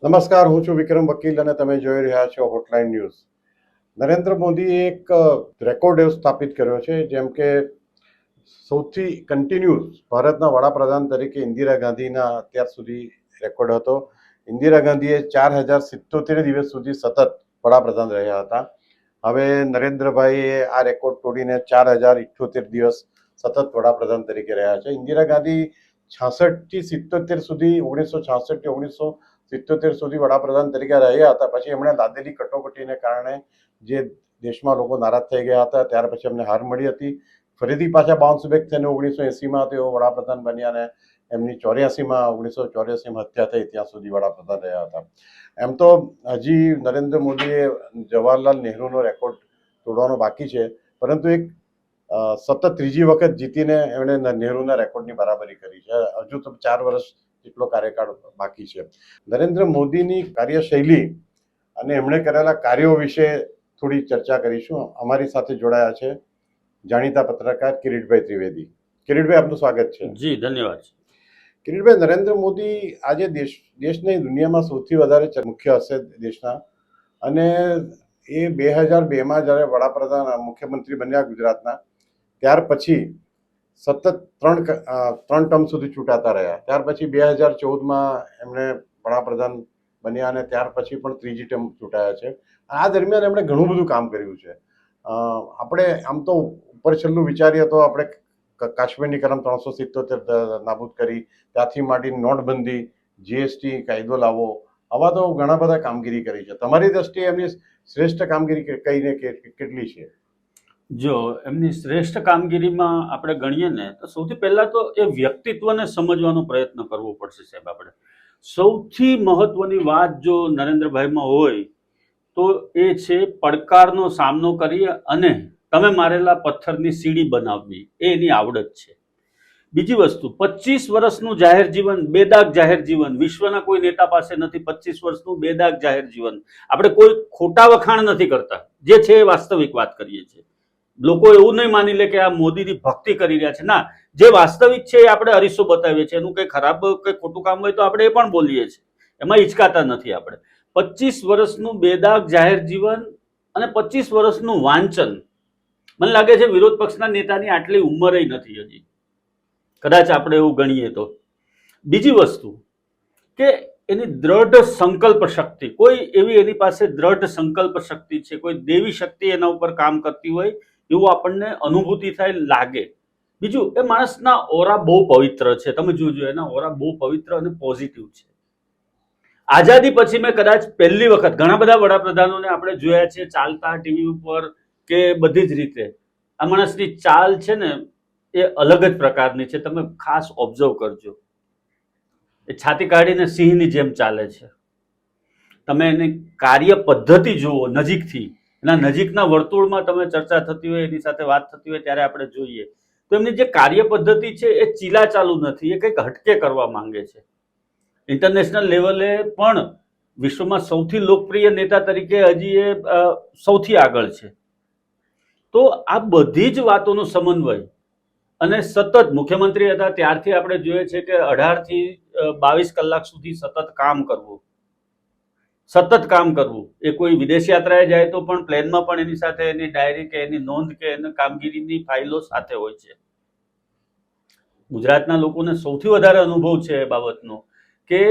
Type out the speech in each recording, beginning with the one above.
નમસ્કાર, હું છું વિક્રમ વકીલ અને તમે જોઈ રહ્યા છો હોટલાઇન ન્યૂઝ. નરેન્દ્ર મોદીએ એક રેકોર્ડ એવો સ્થાપિત કર્યો છે, જેમ કે સૌથી કન્ટિન્યુઅસ ભારતના વડાપ્રધાન તરીકે ઇન્દિરા ગાંધીના અત્યાર સુધી રેકોર્ડ હતો. ઇન્દિરા ગાંધીએ 4077 દિવસ સુધી સતત વડાપ્રધાન રહ્યા હતા. હવે નરેન્દ્રભાઈએ આ રેકોર્ડ તોડીને 4078 દિવસ સતત વડાપ્રધાન તરીકે રહ્યા છે. ઇન્દિરા ગાંધી 66 થી 77 સુધી 1966 થી 1977 સુધી વડાપ્રધાન તરીકે રહ્યા હતા. પછી એમણે લાદેલી કટોકટીને કારણે જે દેશમાં લોકો નારાજ થઈ ગયા હતા, ત્યાર પછી એમને હાર મળી હતી. ફરીથી પાછા બાઉન્સ બેક થઈને 1980માં તેઓ વડાપ્રધાન બન્યા અને એમની 1984માં હત્યા થઈ, ત્યાં સુધી વડાપ્રધાન રહ્યા હતા. એમ તો હજી નરેન્દ્ર મોદીએ જવાહરલાલ નહેરુનો રેકોર્ડ તોડવાનો બાકી છે, પરંતુ એક સતત ત્રીજી વખત જીતીને એમણે નહેરુના રેકોર્ડની બરાબરી કરી છે. હજુ તો 4 વર્ષ જેટલો કાર્યકાળ બાકી છે. નરેન્દ્ર મોદીની કાર્યશૈલી અને એમણે કરેલા કાર્યો વિશે થોડી ચર્ચા કરીશું. અમારી સાથે જોડાયા છે જાણીતા પત્રકાર કિરીટભાઈ ત્રિવેદી. કિરીટભાઈ, આપનું સ્વાગત છે. જી, ધન્યવાદ. કિરીટભાઈ, નરેન્દ્ર મોદી આજે દેશને દુનિયામાં સૌથી વધારે મુખ્ય હશે દેશના, અને એ 2002માં જ્યારે વડાપ્રધાન મુખ્યમંત્રી બન્યા ગુજરાતના, ત્યાર પછી સતત ત્રણ ટર્મ સુધી ચૂંટાતા રહ્યા. ત્યાર પછી 2014માં એમણે વડાપ્રધાન બન્યા અને ત્યાર પછી પણ ત્રીજી ટર્મ ચૂંટાયા છે. આ દરમિયાન એમણે ઘણું બધું કામ કર્યું છે. આપણે આમ તો ઉપર છેલ્લું વિચારીએ તો આપણે કાશ્મીરની કલમ 377 નાબૂદ કરી, ત્યાંથી માંડીને નોટબંધી, જીએસટી કાયદો લાવવો, આવા તો ઘણા બધા કામગીરી કરી છે. તમારી દ્રષ્ટિએ એમની શ્રેષ્ઠ કામગીરી કઈને કેટલી છે? જો એમની શ્રેષ્ઠ કામગીરીમાં આપણે ગણીએ ને તો સૌથી પહેલા તો એ વ્યક્તિત્વને સમજવાનો પ્રયત્ન કરવો પડશે સાહેબ. આપણે સૌથી મહત્વની વાત જો નરેન્દ્રભાઈમાં હોય તો એ છે પડકારનો સામનો કરી અને તમે મારેલા પથ્થરની સીડી બનાવવી, એ એની આવડત છે. બીજી વસ્તુ, 25 વર્ષનું જાહેર જીવન, બેદાગ જાહેર જીવન, વિશ્વના કોઈ નેતા પાસે નથી 25 વર્ષનું બેદાગ જાહેર જીવન. આપણે કોઈ ખોટા વખાણ નથી કરતા, જે છે એ વાસ્તવિક વાત કરીએ છીએ. લોકો એવું નહીં માની લે કે આ મોદીની ભક્તિ કરી રહ્યા છે. ના, જે વાસ્તવિક છે એ આપણે અરીસો બતાવીએ છીએ. એનું કંઈ ખરાબ કંઈ ખોટું કામ હોય તો આપણે એ પણ બોલીએ છીએ, એમાં હિચકાતા નથી આપણે. 25 વર્ષનું બેદાગ જાહેર જીવન અને 25 વર્ષનું વાંચન. મને લાગે છે વિરોધ પક્ષના નેતાની આટલી ઉંમરે નથી હજી, કદાચ આપણે એવું ગણીએ તો. બીજી વસ્તુ કે એની દ્રઢ સંકલ્પ શક્તિ, કોઈ એવી એની પાસે દ્રઢ સંકલ્પ શક્તિ છે, કોઈ દેવી શક્તિ એના ઉપર કામ કરતી હોય એવું આપણને અનુભૂતિ થાય, લાગે. બીજું, એ માણસના ઓરા બહુ પવિત્ર છે. તમે જોજો, એના ઓરા બહુ પવિત્ર અને પોઝિટિવ છે. આઝાદી પછી મેં કદાચ પહેલી વખત, ઘણા બધા વડાપ્રધાનોને આપણે જોયા છે ચાલતા ટીવી ઉપર કે બધી જ રીતે, આ માણસની ચાલ છે ને એ અલગ જ પ્રકારની છે. તમે ખાસ ઓબ્ઝર્વ કરજો. એ છાતી કાઢીને સિંહની જેમ ચાલે છે. તમે એની કાર્ય પદ્ધતિ જુઓ નજીકથી, એના નજીકના વર્તુળમાં તમે ચર્ચા થતી હોય, એની સાથે વાત થતી હોય ત્યારે આપણે જોઈએ તો એમની જે કાર્ય પદ્ધતિ છે એ ચીલા ચાલુ નથી, એ કંઈક હટકે કરવા માંગે છે. ઇન્ટરનેશનલ લેવલે પણ વિશ્વમાં સૌથી લોકપ્રિય નેતા તરીકે હજી એ સૌથી આગળ છે. તો આ બધી જ વાતોનો સમન્વય, અને સતત મુખ્યમંત્રી હતા ત્યારથી આપણે જોઈએ છે કે 18 થી 22 કલાક સુધી સતત કામ કરવું. એ કોઈ વિદેશ યાત્રાએ જાય તો પણ પ્લેનમાં પણ એની સાથે એની ડાયરી કે એની નોંધ કે એની કામગીરીની ફાઇલો સાથે હોય છે. ગુજરાતના લોકોને સૌથી વધારે અનુભવ છે એ બાબતનો કે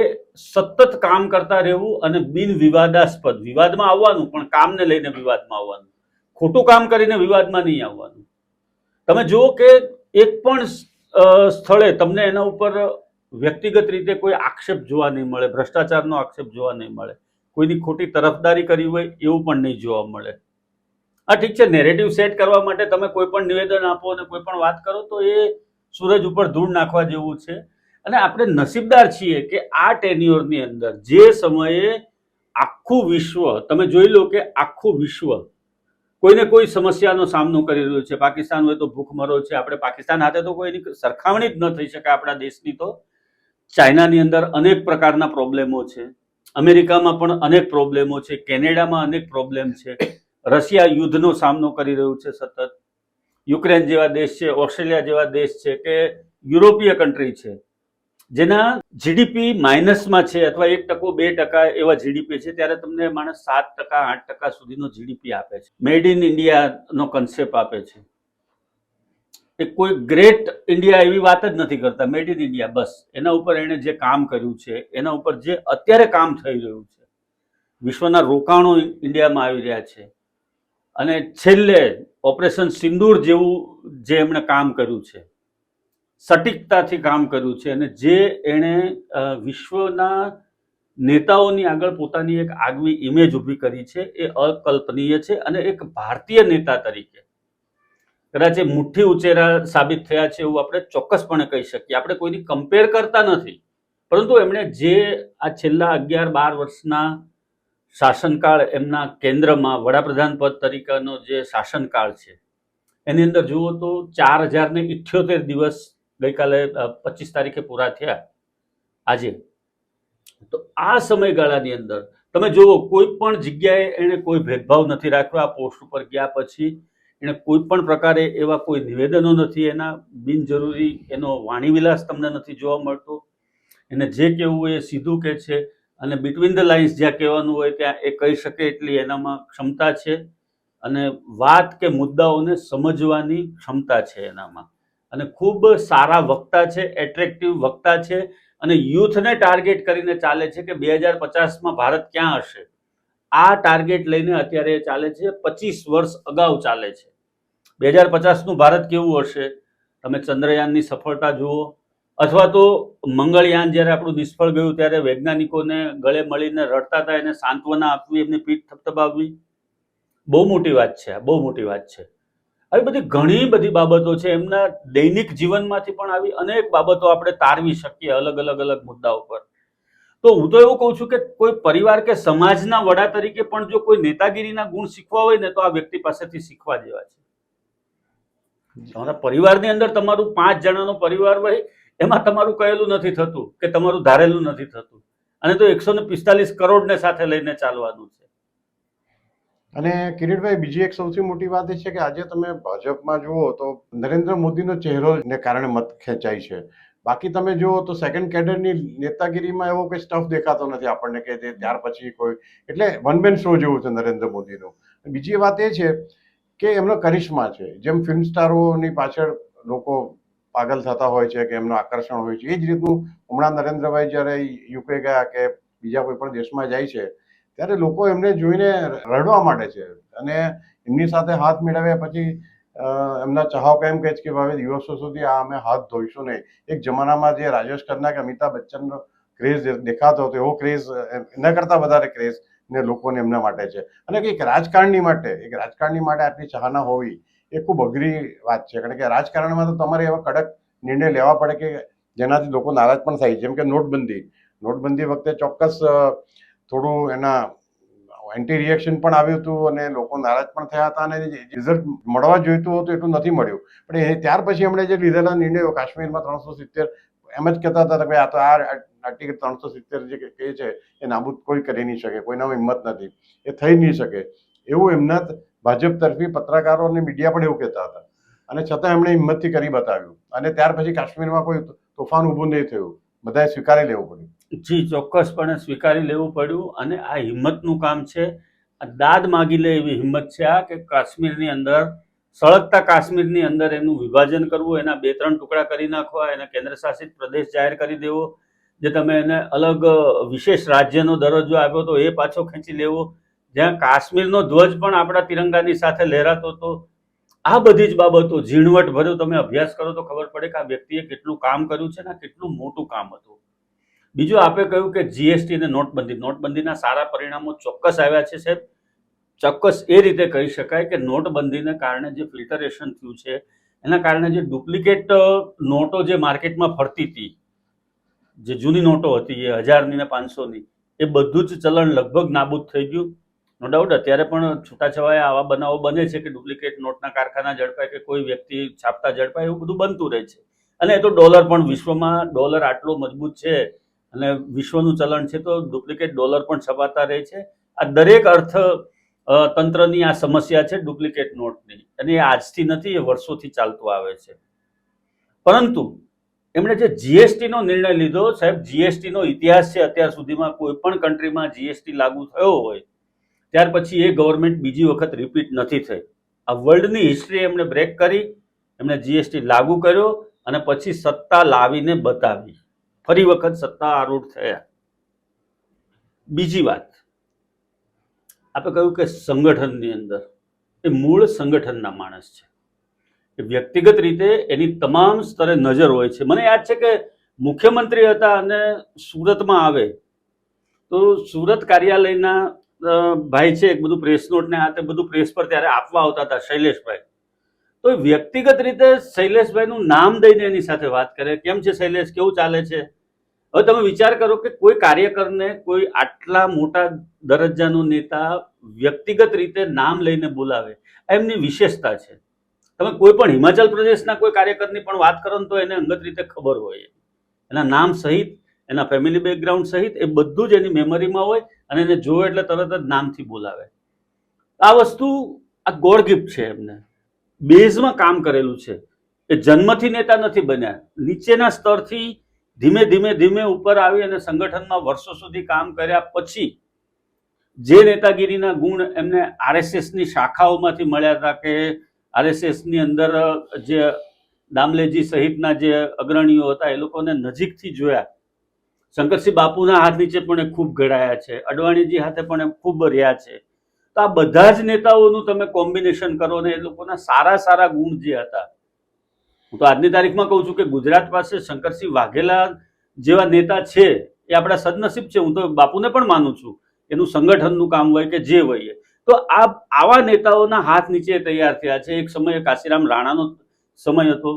સતત કામ કરતા રહેવું અને બિન વિવાદાસ્પદ, વિવાદમાં આવવાનું પણ કામને લઈને વિવાદમાં આવવાનું, ખોટું કામ કરીને વિવાદમાં નહીં આવવાનું. તમે જુઓ કે એક પણ સ્થળે તમને એના ઉપર વ્યક્તિગત રીતે કોઈ આક્ષેપ જોવા નહીં મળે, ભ્રષ્ટાચારનો આક્ષેપ જોવા નહીં મળે, કોઈની ખોટી તરફદારી કરી હોય એવું પણ નહીં જોવા મળે. હા, ઠીક છે, નેરેટિવ સેટ કરવા માટે તમે કોઈ પણ નિવેદન આપો અને કોઈ પણ વાત કરો તો એ સૂરજ ઉપર ધૂળ નાખવા જેવું છે. અને આપણે નસીબદાર છીએ કે આ ટેન્યુઅરની અંદર જે સમયે આખું વિશ્વ, તમે જોઈ લો કે આખું વિશ્વ કોઈને કોઈ સમસ્યાનો સામનો કરી રહ્યું છે. પાકિસ્તાન હોય તો ભૂખમરો છે. આપણે પાકિસ્તાન સાથે તો કોઈની સરખામણી જ ન થઈ શકે આપણા દેશની. તો ચાઇનાની અંદર અનેક પ્રકારના પ્રોબ્લેમો છે, અમેરિકામાં પણ અનેક પ્રોબ્લેમો છે, કેનેડામાં અનેક પ્રોબ્લેમ છે, રશિયા યુદ્ધનો સામનો કરી રહ્યું છે સતત, યુક્રેન જેવા દેશ છે, ઓસ્ટ્રેલિયા જેવા દેશ છે, કે યુરોપીય કન્ટ્રી છે. જેના જીડીપી માઇનસમાં છે અથવા 1%, 2% એવા જીડીપી છે, ત્યારે તમને માણસ 7%, 8% સુધીનો જીડીપી આપે છે. મેડ ઇન ઇન્ડિયાનો કન્સેપ્ટ આપે છે. એ કોઈ ગ્રેટ ઇન્ડિયા એવી વાત જ નથી કરતા, મેડ ઇન ઇન્ડિયા બસ. એના ઉપર એણે જે કામ કર્યું છે, એના ઉપર જે અત્યારે કામ થઈ રહ્યું છે, વિશ્વના રોકાણો ઇન્ડિયામાં આવી રહ્યા છે, અને છેલ્લે ઓપરેશન સિંદૂર જેવું જે એમણે કામ કર્યું છે, સટીકતાથી કામ કર્યું છે, અને જે એણે વિશ્વના નેતાઓની આગળ પોતાની એક આગવી ઇમેજ ઊભી કરી છે, એ અકલ્પનીય છે. અને એક ભારતીય નેતા તરીકે કદાચ એ મુઠ્ઠી ઉચેરા સાબિત થયા છે એવું આપણે ચોક્કસપણે કહી શકીએ. આપણે કોઈની કમ્પેર કરતા નથી, પરંતુ એમણે જે આ છેલ્લા 11-12 વર્ષના શાસનકાળ એમના કેન્દ્રમાં વડાપ્રધાન પદ તરીકેનો જે શાસનકાળ છે, એની અંદર જુઓ તો 4078 દિવસ ગઈકાલે 25 તારીખે પૂરા થયા આજે. તો આ સમયગાળાની અંદર તમે જુઓ, કોઈ પણ જગ્યાએ એણે કોઈ ભેદભાવ નથી રાખ્યો. આ પોસ્ટ ઉપર ગયા પછી એણે કોઈ પણ પ્રકારે એવા કોઈ નિવેદનો નથી, એના બિનજરૂરી એનો વાણીવિલાસ તમને નથી જોવા મળતો. એને જે કહેવું હોય એ સીધું કહે છે, અને બિટવીન ધ લાઇન્સ જ્યાં કહેવાનું હોય ત્યાં એ કહી શકે એટલી એનામાં ક્ષમતા છે, અને વાત કે મુદ્દાઓને સમજવાની ક્ષમતા છે એનામાં. અને ખૂબ સારા વક્તા છે, એટ્રેક્ટિવ વક્તા છે, અને યુથને ટાર્ગેટ કરીને ચાલે છે કે 2050માં ભારત ક્યાં હશે. આ ટાર્ગેટ લઈને અત્યારે ચાલે છે, 25 વર્ષ અગાઉ ચાલે છે. 2050નું ભારત કેવું હશે? તમે ચંદ્રયાનની સફળતા જુઓ, અથવા તો મંગળયાન જ્યારે આપણું નિષ્ફળ ગયું ત્યારે વૈજ્ઞાનિકોને ગળે મળીને રડતા હતા, એને સાંત્વના આપવી, એમની પીઠ થપથપાવવી, બહુ મોટી વાત છે. આ બહુ મોટી વાત છે. આવી બધી ઘણી બધી બાબતો છે. એમના દૈનિક જીવનમાંથી પણ આવી અનેક બાબતો આપણે તારવી શકીએ અલગ અલગ મુદ્દાઓ પર. તો હું તો એવું કહું છું કે કોઈ પરિવાર કે સમાજના વડા તરીકે પણ જો કોઈ નેતાગીરીના ગુણ શીખવા હોય ને, તો આ વ્યક્તિ પાસેથી શીખવા જેવા છે. તમારા પરિવારની અંદર તમારું 5 જણાનો પરિવાર હોય, એમાં તમારું કહેલું નથી થતું કે તમારું ધારેલું નથી થતું, અને તો 145 કરોડને સાથે લઈને ચાલવાનું છે. અને કિરીટભાઈ, બીજી એક સૌથી મોટી વાત એ છે કે આજે તમે ભાજપમાં જુઓ તો નરેન્દ્ર મોદીનો ચહેરો ને કારણે મત ખેંચાય છે. બાકી તમે જુઓ તો સેકન્ડ કેડરની નેતાગીરીમાં એવો કોઈ સ્ટફ દેખાતો નથી આપણને કે જે ત્યાર પછી કોઈ, એટલે વન મેન શો જેવું છે નરેન્દ્ર મોદીનું. બીજી વાત એ છે કે એમનો કરિશ્મા છે. જેમ ફિલ્મ સ્ટારોની પાછળ લોકો પાગલ થતા હોય છે કે એમનું આકર્ષણ હોય છે, એ જ રીતનું હમણાં નરેન્દ્રભાઈ જ્યારે યુકે ગયા કે બીજા કોઈ પણ દેશમાં જાય છે, ત્યારે લોકો એમને જોઈને રડવા માંડે છે, અને એમની સાથે હાથ મેળવ્યા પછી એમના ચાહકો એમ કહે છે કે હવે દિવસો સુધી આ અમે હાથ ધોઈશું નહીં. એક જમાનામાં જે રાજેશ ખન્ના કે અમિતાભ બચ્ચનનો ક્રેઝ દેખાતો હતો, એવો ક્રેઝ એના કરતાં વધારે ક્રેઝ ને લોકોને એમના માટે છે. અને એક રાજકારણી માટે આટલી ચાહના હોવી એ ખૂબ અઘરી વાત છે. કારણ કે રાજકારણમાં તો તમારે એવા કડક નિર્ણય લેવા પડે કે જેનાથી લોકો નારાજ પણ થાય. જેમ કે નોટબંધી વખતે ચોક્કસ થોડું એના એન્ટી રિએક્શન પણ આવ્યું હતું, અને લોકો નારાજ પણ થયા હતા, અને રિઝલ્ટ મળવા જોઈતું હતું એટલું નથી મળ્યું. પણ એ ત્યાર પછી એમણે જે લીધેલા નિર્ણયો, કાશ્મીરમાં 370, એમ જ કહેતા હતા કે આ તો આર્ટિકલ 370 જે કહે છે એ નાબૂદ કોઈ કરી નહીં શકે, કોઈનામાં હિંમત નથી, એ થઈ નહીં શકે, એવું એમના ભાજપ તરફી પત્રકારો અને મીડિયા પણ એવું કહેતા હતા. અને છતાં એમણે હિંમતથી કરી બતાવ્યું, અને ત્યાર પછી કાશ્મીરમાં કોઈ તોફાન ઊભું નહીં થયું, બધાએ સ્વીકારી લેવું પડ્યું. જી, ચોક્કસપણે સ્વીકારી લેવું પડ્યું. અને આ હિંમતનું કામ છે. આ દાદ માગી લે એવી હિંમત છે આ, કે કાશ્મીરની અંદર સળગતા કાશ્મીરની અંદર એનું વિભાજન કરવું, એના 2-3 ટુકડા કરી નાખવા, એને કેન્દ્ર શાસિત પ્રદેશ જાહેર કરી દેવો, જે તમે એને અલગ વિશેષ રાજ્યનો દરજ્જો આપ્યો તો એ પાછો ખેંચી લેવો, જ્યાં કાશ્મીરનો ધ્વજ પણ આપણા તિરંગાની સાથે લહેરાતો હતો. આ બધી જ બાબતો ઝીણવટ ભર્યો તમે અભ્યાસ કરો તો ખબર પડે કે આ વ્યક્તિએ કેટલું કામ કર્યું છે ને કેટલું મોટું કામ હતું. બીજું આપે કહ્યું કે જીએસટી અને નોટબંધીના સારા પરિણામો ચોક્કસ આવ્યા છે સાહેબ. ચોક્કસ એ રીતે કહી શકાય કે નોટબંધીને કારણે જે ફિલ્ટરેશન થયું છે, એના કારણે જે ડુપ્લિકેટ નોટો જે માર્કેટમાં ફરતી હતી, જે જૂની નોટો હતી એ 1000ની ને 500ની, એ બધું જ ચલણ લગભગ નાબૂદ થઈ ગયું. નો ડાઉટ અત્યારે પણ છૂટાછવાયા આવા બનાવો બને છે કે ડુપ્લિકેટ નોટના કારખાના ઝડપાય કે કોઈ વ્યક્તિ છાપતા ઝડપાય, એવું બધું બનતું રહે છે. અને એ તો ડોલર પણ, વિશ્વમાં ડોલર આટલો મજબૂત છે અને વિશ્વનું ચલણ છે, તો ડુપ્લિકેટ ડોલર પણ છપાતા રહે છે. આ દરેક તંત્રની આ સમસ્યા છે ડુપ્લિકેટ નોટની, અને એ આજથી નથી, એ વર્ષોથી ચાલતું આવે છે. પરંતુ એમણે જે જીએસટીનો નિર્ણય લીધો, સાહેબ જીએસટીનો ઇતિહાસ છે અત્યાર સુધીમાં કોઈ પણ કન્ટ્રીમાં જીએસટી લાગુ થયો હોય ત્યાર પછી એ ગવર્મેન્ટ બીજી વખત રિપીટ નથી થઈ. આ વર્લ્ડની હિસ્ટ્રી એમણે બ્રેક કરી, એમણે જીએસટી લાગુ કર્યો અને પછી સત્તા લાવીને બતાવી, ફરી વખત સત્તા આરૂઢ થયા. બીજી વાત, આપણે કહ્યું કે સંગઠનની અંદર એ મૂળ સંગઠનના માણસ છે. એ વ્યક્તિગત રીતે એની તમામ સ્તરે નજર હોય છે. મને યાદ છે કે મુખ્યમંત્રી હતા અને સુરતમાં આવે તો સુરત કાર્યાલયના ભાઈ છે એક બધું પ્રેસ નોટ ને આ તે બધું પ્રેસ પર ત્યારે આપવા આવતા હતા, શૈલેષભાઈ. તો વ્યક્તિગત રીતે શૈલેષભાઈનું નામ દઈને એની સાથે વાત કરે, કેમ છે શૈલેષ, કેવું ચાલે છે. હવે તમે વિચાર કરો કે કોઈ કાર્યકરને કોઈ આટલા મોટા દરજ્જાનો નેતા વ્યક્તિગત રીતે નામ લઈને બોલાવે, આ એમની વિશેષતા છે. તમે કોઈ પણ હિમાચલ પ્રદેશના કોઈ કાર્યકરની પણ વાત કરો ને તો એને અંગત રીતે ખબર હોય, એના નામ સહિત, એના ફેમિલી બેકગ્રાઉન્ડ સહિત એ બધું જ એની મેમરીમાં હોય અને એને જોવે એટલે તરત જ નામથી બોલાવે. આ વસ્તુ આ ગોડ ગિફ્ટ છે. એમને બેઝમાં કામ કરેલું છે. એ જન્મથી નેતા નથી બન્યા, નીચેના સ્તરથી ધીમે ધીમે ધીમે ઉપર આવી અને સંગઠનમાં વર્ષો સુધી કામ કર્યા પછી જે નેતાગીરીના ગુણ એમને આરએસએસની શાખાઓમાંથી મળ્યા હતા કે આરએસએસની અંદર જે દામલેજી સહિતના જે અગ્રણીઓ હતા એ લોકોને નજીકથી જોયા. શંકરસિંહ બાપુના હાથ નીચે પણ એ ખૂબ ઘડાયા છે, અડવાણીજી હાથે પણ એ ખૂબ રહ્યા છે. તો આ બધા જ નેતાઓનું તમે કોમ્બિનેશન કરો ને એ લોકોના સારા સારા ગુણ જે હતા. હું તો આજની તારીખમાં કહું છું કે ગુજરાત પાસે શંકરસિંહ વાઘેલા જેવા નેતા છે એ આપણા સદનસીબ છે. હું તો બાપુને પણ માનું છું, એનું સંગઠનનું કામ હોય કે જે હોય. તો આવા નેતાઓના હાથ નીચે તૈયાર થયા છે. એક સમયે કાશીરામ રાણાનો સમય હતો,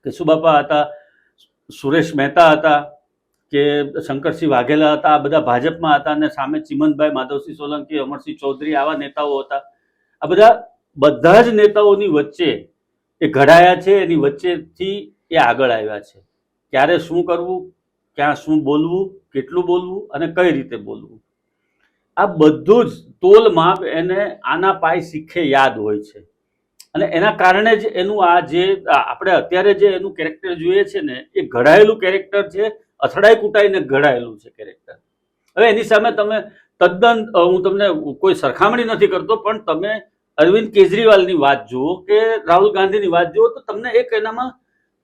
કેશુબાપા હતા, સુરેશ મહેતા હતા, કે શંકરસિંહ વાઘેલા હતા, આ બધા ભાજપમાં હતા અને સામે ચિમનભાઈ, માધવસિંહ સોલંકી, અમરસિંહ ચૌધરી, આવા નેતાઓ હતા. આ બધા જ નેતાઓની વચ્ચે એ ઘડાયા છે, એની વચ્ચેથી એ આગળ આવ્યા છે. ક્યારે શું કરવું, ક્યાં શું બોલવું, કેટલું બોલવું અને કઈ રીતે બોલવું, આ બધું જ તોલ માપ એને આના પાય શીખે યાદ હોય છે. અને એના કારણે જ એનું આ જે આપણે અત્યારે જે એનું કેરેક્ટર જોઈએ છે ને એ ઘડાયેલું કેરેક્ટર છે, અથડાઈ કૂટાઈને ઘડાયેલું છે કેરેક્ટર. હવે એની સામે તમે તદ્દન, હું તમને કોઈ સરખામણી નથી કરતો, પણ તમે અરવિંદ કેજરીવાલની વાત જુઓ કે રાહુલ ગાંધીની વાત જુઓ તો તમને એક એનામાં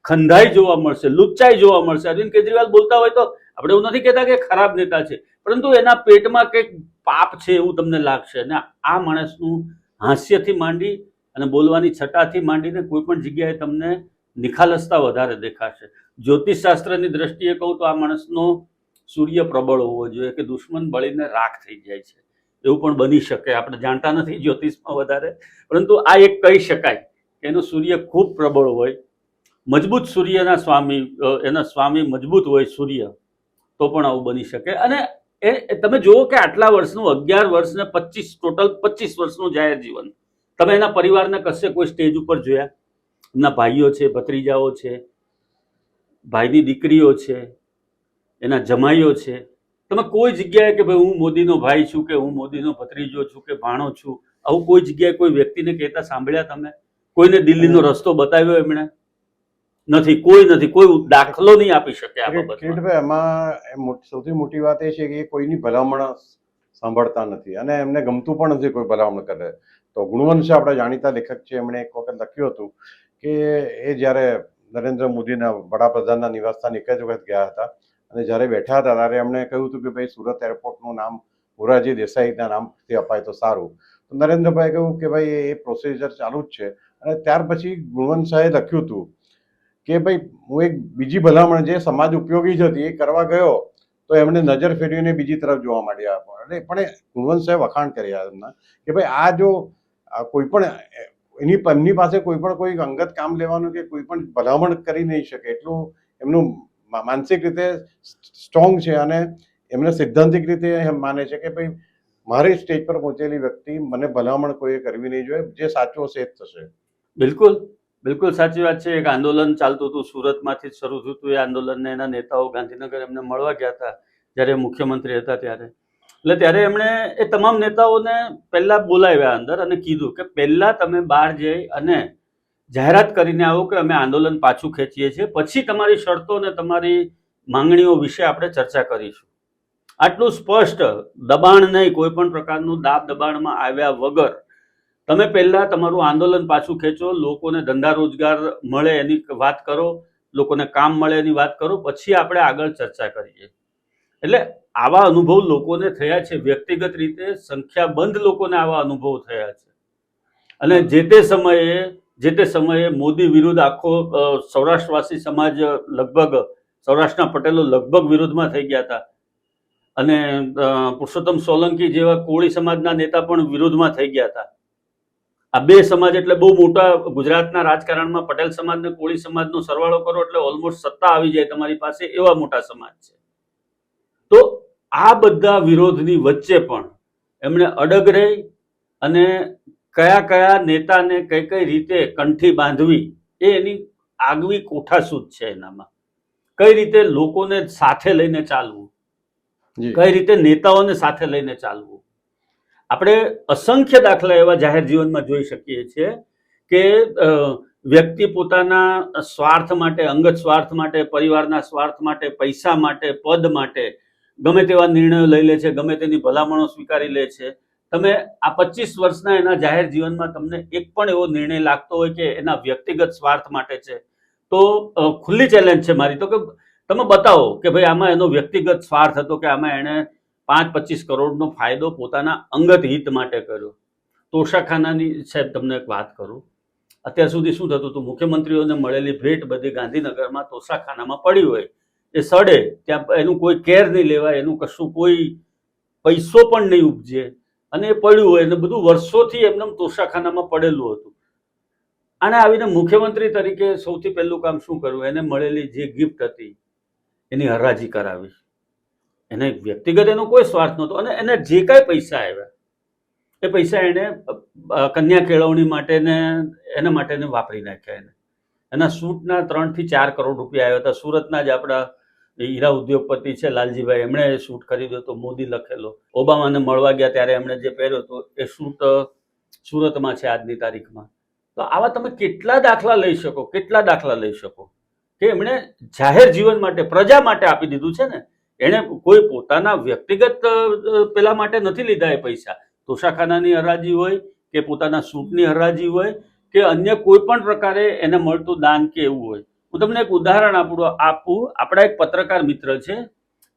ખંધાઈ જોવા મળશે, લુચ્ચાઈ જોવા મળશે. અરવિંદ કેજરીવાલ બોલતા હોય તો આપણે એવું નથી કહેતા કે ખરાબ નેતા છે, પરંતુ એના પેટમાં કંઈક પાપ છે એવું તમને લાગશે. અને આ માણસનું હાસ્યથી માંડી અને બોલવાની છટાથી માંડીને કોઈ પણ જગ્યાએ તમને નિખાલસતા વધારે દેખાશે. જ્યોતિષશાસ્ત્રની દ્રષ્ટિએ કહું તો આ માણસનો સૂર્ય પ્રબળ હોવો જોઈએ કે દુશ્મન બળીને રાખ થઈ જાય છે, એવું પણ બની શકે. આપણે જાણતા નથી જ્યોતિષમાં વધારે, પરંતુ આ એક કહી શકાય કે એનો સૂર્ય ખૂબ પ્રબળ હોય, મજબૂત સૂર્યના સ્વામી, એના સ્વામી મજબૂત હોય સૂર્ય, તો પણ આવું બની શકે. અને એ તમે જુઓ કે આટલા વર્ષનું 11 વર્ષ ને 25, ટોટલ 25 વર્ષનું જાહેર જીવન, તમે એના પરિવારને કશે કોઈ સ્ટેજ ઉપર જોયા? એમના ભાઈઓ છે, ભત્રીજાઓ છે, ભાઈની દીકરીઓ છે, એના જમાઈઓ છે, તમે કોઈ જગ્યાએ કે ભાઈ હું મોદીનો ભાઈ છું કે હું મોદીનો ભત્રીજો છું કે ભાણો છું, આવું કોઈ જગ્યાએ કોઈ વ્યક્તિને કહેતા સાંભળ્યા તમે? કોઈને દિલ્હીનો રસ્તો બતાવ્યો એમણે? નથી, કોઈ નથી, કોઈ દાખલો નહીં આપી શકે આ બાબતમાં. કિરીટભાઈ, એમાં સૌથી મોટી વાત એ છે કે એ કોઈની ભલામણ સાંભળતા નથી અને એમને ગમતું પણ નથી કોઈ ભલામણ કરે. તો ગુણવંશ આપણા જાણીતા લેખક છે, એમણે એક વખત લખ્યું હતું કે એ જ્યારે નરેન્દ્ર મોદીના વડાપ્રધાનના નિવાસસ્થાન એક જ વખત ગયા હતા અને જ્યારે બેઠા હતા ત્યારે એમણે કહ્યું હતું કે ભાઈ સુરત એરપોર્ટનું નામ મોરારજી દેસાઈના નામથી અપાય તો સારું. તો નરેન્દ્રભાઈ કહ્યું કે ભાઈ એ પ્રોસિજર ચાલુ જ છે. અને ત્યાર પછી ગુણવંત શાહે લખ્યું હતું કે ભાઈ હું એક બીજી ભલામણ જે સમાજ ઉપયોગી જ હતી એ કરવા ગયો તો એમણે નજર ફેરવીને બીજી તરફ જોવા માંડ્યા. પણ એ ગુણવંત શાહે વખાણ કર્યા એમના કે ભાઈ આ જો કોઈ પણ એમની પાસે કોઈ અંગત કામ લેવાનું કે કોઈ પણ ભલામણ કરી નહીં શકે એટલું એમનું માનસિક રીતે સ્ટ્રોંગ છે અને એમને સિદ્ધાંતિક રીતે એમ માને છે કે ભાઈ મારી સ્ટેજ પર પહોંચેલી વ્યક્તિ મને ભલામણ કોઈએ કરવી નહીં જોઈએ, જે સાચું હશે એ જ થશે. બિલકુલ બિલકુલ સાચી વાત છે. એક આંદોલન ચાલતું હતું, સુરતમાંથી જ શરૂ થયું હતું એ આંદોલનને. એના નેતાઓ ગાંધીનગર એમને મળવા ગયા હતા જ્યારે મુખ્યમંત્રી હતા ત્યારે. એટલે ત્યારે એમણે એ તમામ નેતાઓને પહેલા બોલાવ્યા અંદર અને કીધું કે પહેલા તમે બહાર જઈ અને જાહેરાત કરીને આવો કે અમે આંદોલન પાછું ખેંચીએ છીએ, પછી તમારી શરતો અને તમારી માંગણીઓ વિશે આપણે ચર્ચા કરીશું. આટલું સ્પષ્ટ, દબાણ નહીં, કોઈ પણ પ્રકારનું દાબ દબાણમાં આવ્યા વગર તમે પહેલા તમારું આંદોલન પાછું ખેંચો, લોકોને ધંધા રોજગાર મળે એની વાત કરો, લોકોને કામ મળે એની વાત કરો, પછી આપણે આગળ ચર્ચા કરીએ. એટલે આવા અનુભવ લોકોને થયા છે, વ્યક્તિગત રીતે સંખ્યાબંધ લોકોને આવા અનુભવ થયા છે. અને જે તે સમયે મોદી વિરુદ્ધ આખો સૌરાષ્ટ્રવાસી સમાજ લગભગ, સૌરાષ્ટ્રના પટેલો લગભગ વિરોધમાં થઈ ગયા હતા. અને પુરુષોત્તમ સોલંકી જેવા કોળી સમાજના નેતા પણ વિરોધમાં થઈ ગયા હતા. આ બે સમાજ એટલે બહુ મોટા, ગુજરાતના રાજકારણમાં પટેલ સમાજ ને કોળી સમાજનો સરવાળો કરો એટલે ઓલમોસ્ટ સત્તા આવી જાય તમારી પાસે, એવા મોટા સમાજ છે. તો આ બધા વિરોધની વચ્ચે પણ એમણે અડગ રહી અને કયા નેતાને કઈ કઈ રીતે કંઠી બાંધવી એ એની આગવી કોઠાસૂઝ છે. એનામાં કઈ રીતે લોકોને સાથે લઈને ચાલવું, કઈ રીતે નેતાઓને સાથે લઈને ચાલવું. આપણે અસંખ્ય દાખલા એવા જાહેર જીવનમાં જોઈ શકીએ છીએ કે વ્યક્તિ પોતાના સ્વાર્થ માટે, અંગત સ્વાર્થ માટે, પરિવારના સ્વાર્થ માટે, પૈસા માટે, પદ માટે ગમે તેવા નિર્ણયો લઈ લે છે, ગમે તેની ભલામણો સ્વીકારી લે છે. તમે આ 25 વર્ષના એના જાહેર જીવનમાં તમને એક પણ એવો નિર્ણય લાગતો હોય કે એના વ્યક્તિગત સ્વાર્થ માટે છે, તો ખુલ્લી ચેલેન્જ છે મારી તો કે તમે બતાવો કે ભાઈ આમાં એનો વ્યક્તિગત સ્વાર્થ હતો, કે આમાં એણે 5-25 કરોડનો ફાયદો પોતાના અંગત હિત માટે કર્યો. તોશાખાનાની સાહેબ તમને એક વાત કરું, અત્યાર સુધી શું થતું હતું, મુખ્યમંત્રીઓને મળેલી ભેટ બધી ગાંધીનગરમાં તોશાખાનામાં પડી હોય, એ સડે ત્યાં એનું કોઈ કેર નહીં લેવાય, એનું કશું કોઈ પૈસો પણ નહીં ઉપજે, અને એ પડ્યું હોય અને બધું વર્ષોથી એમને તોશાખાનામાં પડેલું હતું. અને આવીને મુખ્યમંત્રી તરીકે સૌથી પહેલું કામ શું કરવું, એને મળેલી જે ગિફ્ટ હતી એની હરાજી કરાવી. એને વ્યક્તિગત એનો કોઈ સ્વાર્થ નહોતો, અને એને જે કાંઈ પૈસા આવ્યા એ પૈસા એને કન્યા કેળવણી માટે ને એના માટે વાપરી નાખ્યા. એના શૂટના 3 થી 4 કરોડ રૂપિયા આવ્યા હતા. સુરતના જ આપણા હીરા ઉદ્યોગપતિ છે લાલજીભાઈ, એમણે એ શૂટ ખરીદ્યો હતો, મોદી લખેલો. ઓબામાને મળવા ગયા ત્યારે એમણે જે પહેર્યો હતો એ શૂટ સુરતમાં છે આજની તારીખમાં. તો આવા તમે કેટલા દાખલા લઈ શકો કે એમણે જાહેર જીવન માટે, પ્રજા માટે આપી દીધું છે ને. એણે કોઈ પોતાના વ્યક્તિગત પેલા માટે નથી લીધા એ પૈસા. તોશાખાનાની હરાજી હોય કે પોતાના શૂટની હરાજી હોય કે અન્ય કોઈ પણ પ્રકારે એને મળતું દાન કે એવું હોય. હું તમને એક ઉદાહરણ આપું. આપણા એક પત્રકાર મિત્ર છે,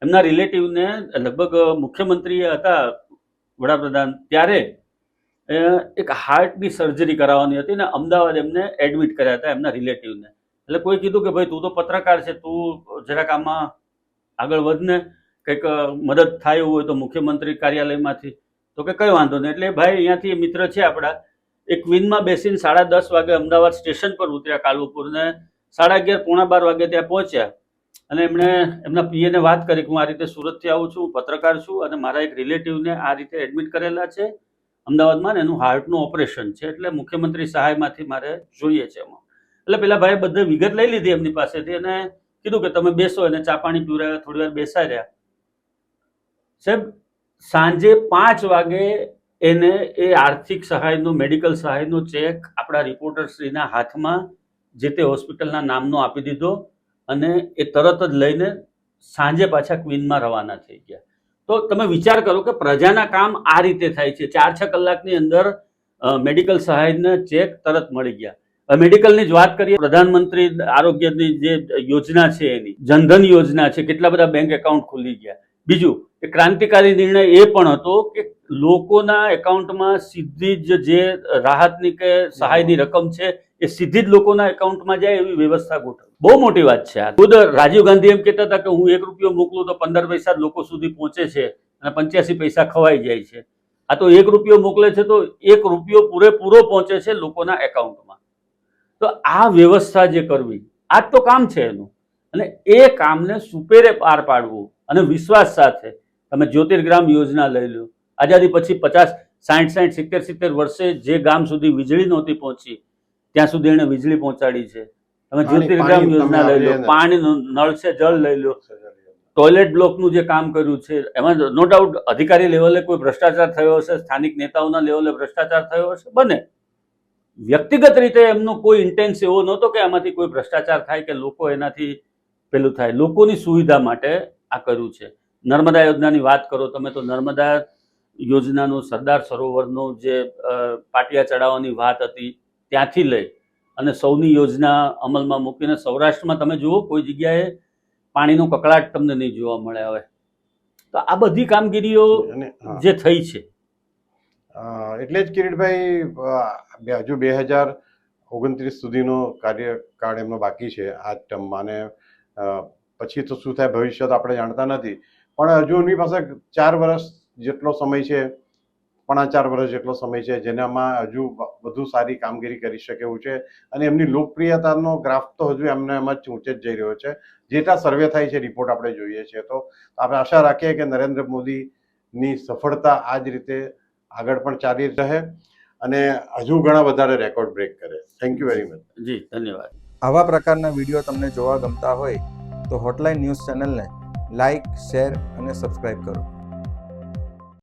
એમના રિલેટિવને લગભગ મુખ્યમંત્રી હતા વડાપ્રધાન ત્યારે એક હાર્ટની સર્જરી કરાવવાની હતી ને અમદાવાદ એમને એડમિટ કર્યા હતા એમના રિલેટિવને. એટલે કોઈ કીધું કે ભાઈ તું તો પત્રકાર છે, તું જરાક આમાં આગળ વધને, કંઈક મદદ થાય એવું હોય તો મુખ્યમંત્રી કાર્યાલયમાંથી. તો કે કઈ વાંધો નહીં. એટલે ભાઈ અહીંયાથી મિત્ર છે આપણા, એક ક્વીનમાં બેસીને 10:30 વાગે અમદાવાદ સ્ટેશન પર ઉતર્યા કાલુપુર, ને 11:30 પોણા 12 વાગે ત્યાં પહોંચ્યા. અને એમણે એમના પીએને વાત કરી કે હું આ રીતે સુરતથી આવું છું, પત્રકાર છું, અને મારા એક રિલેટિવને આ રીતે એડમિટ કરેલા છે અમદાવાદમાં, ને એનું હાર્ટનું ઓપરેશન છે, એટલે મુખ્યમંત્રી સહાયમાંથી મારે જોઈએ છે એમાં. એટલે પેલા ભાઈ બધે વિગત લઈ લીધી એમની પાસેથી અને કીધું કે તમે બેસો, એને ચા પાણી પીવડાવ્યા, થોડી વાર બેસાડ્યા. સાહેબ સાંજે 5 વાગે એને એ આર્થિક સહાયનો, મેડિકલ સહાયનો ચેક આપણા રિપોર્ટરશ્રીના હાથમાં જે તે હોસ્પિટલના નામનો આપી દીધો, અને એ તરત જ લઈને સાંજે પાછા ક્વીનમાં રવાના થઈ ગયા. તો તમે વિચાર કરો કે પ્રજાના કામ આ રીતે થાય છે. 4-6 કલાકની અંદર મેડિકલ સહાયના ચેક તરત મળી ગયા. મેડિકલની જ વાત કરીએ, પ્રધાનમંત્રી આરોગ્યની જે યોજના છે એની જનધન યોજના છે, કેટલા બધા બેંક એકાઉન્ટ ખુલી ગયા. બીજું એ ક્રાંતિકારી નિર્ણય એ પણ હતો કે લોકોના એકાઉન્ટમાં સીધી જ જે રાહતની કે સહાયની રકમ છે એ સીધી જ લોકોના એકાઉન્ટમાં જાય એવી વ્યવસ્થા ગોઠવી. બહુ મોટી વાત છે આ. ખુદ રાજીવ ગાંધી એમ કહેતા હતા કે હું 1 રૂપિયો મોકલું તો 15 પૈસા જ લોકો સુધી પહોંચે છે અને 85 પૈસા ખવાઈ જાય છે. આ તો 1 રૂપિયો મોકલે છે તો 1 રૂપિયો પૂરેપૂરો પહોંચે છે લોકોના એકાઉન્ટમાં. તો આ વ્યવસ્થા જે કરવી, આ જ તો કામ છે એનું. અને એ કામને સુપેરે પાર પાડવું અને વિશ્વાસ સાથે. તમે જ્યોતિર્ગ્રામ યોજના લઈ લો, આઝાદી પછી 50, 60, 70 વર્ષે જે ગામ સુધી વીજળી નહોતી પહોંચી ત્યાં સુધી એને વીજળી પહોંચાડી છે. તમે જ્યોતિર્ગ્રામ યોજના લઈ લો, પાણી નળ છે જળ લઈ લો, ટોયલેટ બ્લોકનું જે કામ કર્યું છે એમાં નો ડાઉટ અધિકારી લેવલે કોઈ ભ્રષ્ટાચાર થયો હશે, સ્થાનિક નેતાઓના લેવલે ભ્રષ્ટાચાર થયો હશે, બને. વ્યક્તિગત રીતે એમનો કોઈ ઇન્ટેન્સ એવો નહોતો કે આમાંથી કોઈ ભ્રષ્ટાચાર થાય કે લોકો એનાથી પેલું થાય. લોકોની સુવિધા માટે આ કર્યું છે. નર્મદા યોજનાની વાત કરો તમે તો નર્મદા યોજનાનું સરદાર સરોવરનો જે પાટિયા ચડાવવાની વાત હતી ત્યાંથી લઈ અને સૌની યોજના અમલમાં મૂકીને સૌરાષ્ટ્રમાં તમે જુઓ કોઈ જગ્યાએ પાણીનો કકળાટ તમને નહીં જોવા મળે હવે. તો આ બધી કામગીરીઓ અને હા, જે થઈ છે એટલે જ કિરીટભાઈ હજુ 2029 સુધીનો કાર્યકાળ એમનો બાકી છે આ ટર્મમાં, અને પછી તો શું થાય ભવિષ્ય તો આપણે જાણતા નથી, પણ હજુ એમની પાસે 4 વર્ષ જેટલો સમય છે, 4.5 વર્ષ જેટલો સમય છે, જેનામાં હજુ વધુ સારી કામગીરી કરી શકે એવું છે. અને એમની લોકપ્રિયતાનો ગ્રાફ તો હજુ એમને એમ જ ઊંચે જ જઈ રહ્યો છે. જેટલા સર્વે થાય છે, રિપોર્ટ આપણે જોઈએ છીએ, તો આપણે આશા રાખીએ કે નરેન્દ્ર મોદીની સફળતા આ જ રીતે આગળ પણ ચાલી રહે અને હજુ ઘણા વધારે રેકોર્ડ બ્રેક કરે. Thank you very much. જી ધન્યવાદ. આવા પ્રકારના વિડીયો તમને જોવા ગમતા હોય તો હોટલાઇન ન્યૂઝ ચેનલને લાઇક, શેર અને સબસ્ક્રાઇબ કરો.